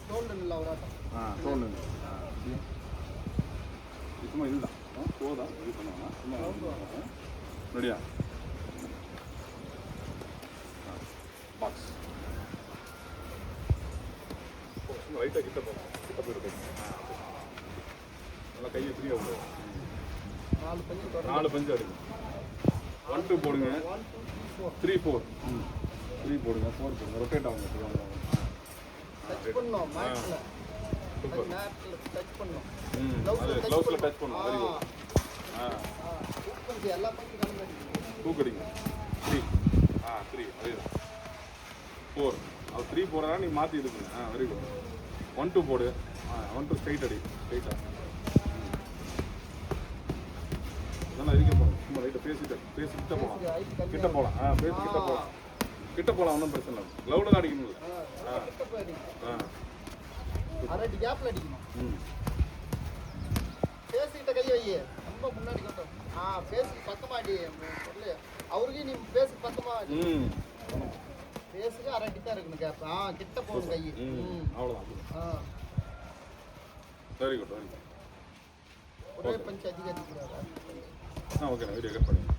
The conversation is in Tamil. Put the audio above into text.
தோல்ல அவராட்டம் தோல் சும்மா இதுதான் தோதா இது பண்ணுவாங்க சும்மா ரெடியா பாக்ஸ் சும்மா லைட்டாக கிட்ட போகணும் கிட்ட போயிட்டு நல்லா கையை ஃப்ரீயாக விடுவோம் 4 பஞ்சு எடுக்கும் 1 2 போடுங்க 3 4 3 போடுங்க 4 போடுங்க ரொட்டேட் ஆகுங்க டச் பண்ணோம் மேட்ச்ல டச் பண்ணோம் க்ளவுஸ்ல டச் பண்ணோம் வெரி குட் பஞ்சு எல்லா பஞ்சு கலந்து தூக்கடிங்க 3 அதேதான் 4 அது 3 போறதா நீ மாத்தி இது பண்ணு வெரி குட் 1 2 போடு 1 2 ஸ்ட்ரைட் அடி ஸ்ட்ரைட்டா நல்லா இருக்க போகணும் சும்மா லைட்டாக பேசிக்கிட்ட போகலாம் கிட்ட போகலாம் பேசி கிட்ட போகலாம் ஒன்றும் பிரச்சனை இல்லை க்ளவுடில் தான் அடிக்கணும்ல அரடி கேப்ல அடிக்கணும் பேசிக்கிட்ட கையை வை ரொம்ப முன்னாடி கொண்டு பேசுக்கு பக்கமா அடி சொல்லு அவருக்கு நீ பேசுக்கு பக்கமா அடி பேசுக்கு அரடி தான் இருக்கணும் கேப் கிட்ட போகணும் கை அவ்வளோதான் வெரி குட் ஒரே பஞ்சு அதிகம் அடிக்கிறாரா ஓகே நான் வீடியோ கட் பண்ணி